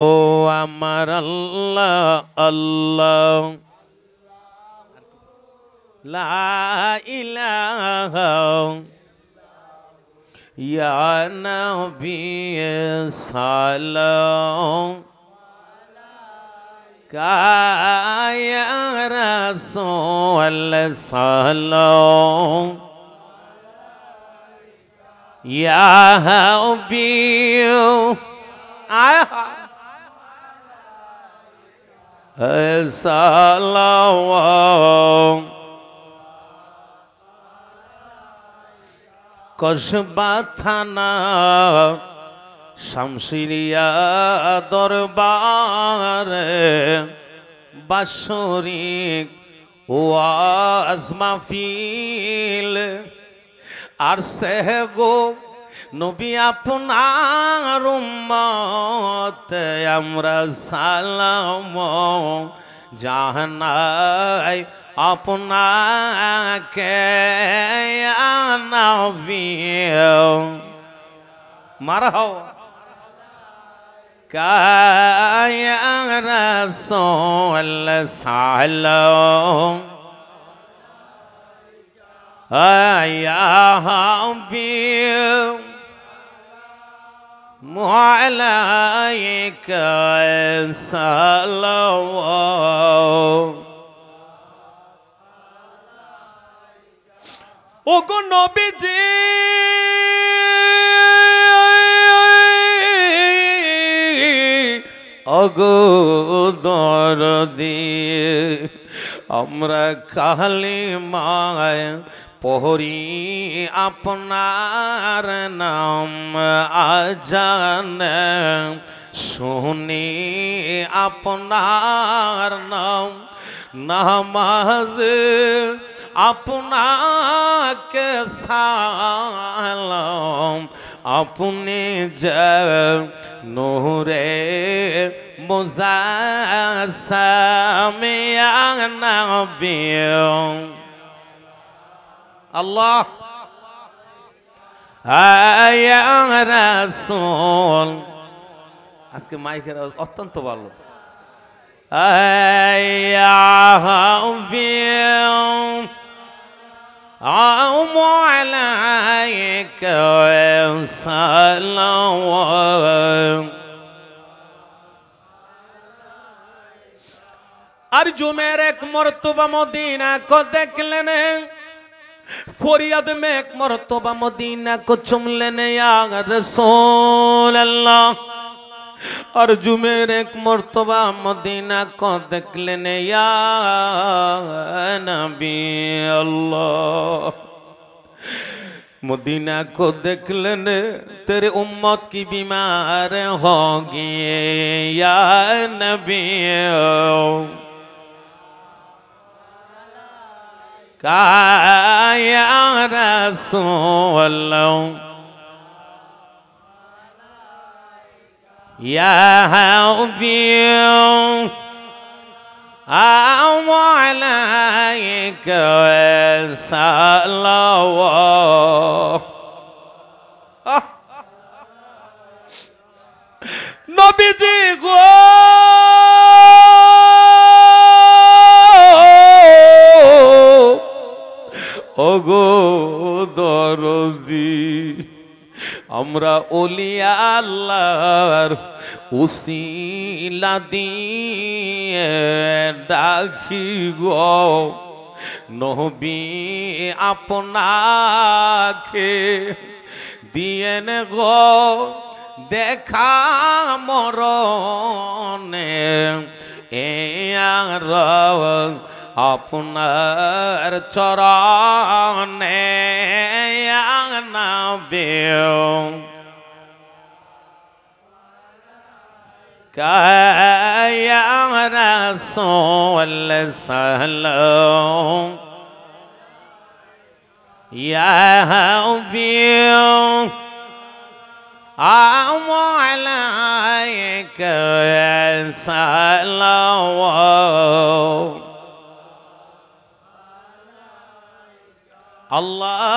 ও আমার আল্লাহ আল্লাহ লা ইলাহা ইয়া নবী সালাম কায়া রাসূল সালাম ইয়া হাবি সালাম কসবা থানা শামশিরিয়া দরবারে বাৎসরিক ওয়াজ মাহফিল আর সেগো নবী আপনার উম্মত আমরা সালাম জানাই আপনাকে ইয়া নবী মারহাবা কায়া রাসূল সালাম ইয়া হাবিব আলাইকা সালাম ওগো নবীজি ওগো দরদি আমরা কালিমায় পড়ি আপনার নাম আজান শুনি আপনার নাম নামাজ আপনাকে সালাম আপনি যে নূরে মুজাসসাম ইয়া নবী আল্লাহ ইয়া রাসূল আজকে মাইকের অত্যন্ত ভালো ইয়া হাবিব আলাইকা সালাম अर्जुमेर एक मर्तबा मदीना को देख लेने फरियाद में एक मर्तबा मदीना को चुम लेने या रसूल अल्लाह अर्जुमेर एक मर्तबा मदीना को देख लेने या नबी अल्लाह मदीना को देख लेने तेरे उम्मत की बीमार होगी या नबी काया रसूल या हबीब अलैका सलाम नबीजी गो ওগো দরদি আমরা ওলিয়া আল্লাহর উসিলা দিয়ে ডাকি গো নবী আপনাকে দিয়েন গো দেখা মরণে আর আপনার চরণে ইয়া নবী কায়া রাসূল সালাম ইয়া হাবিব আলাইকা সালাম Allah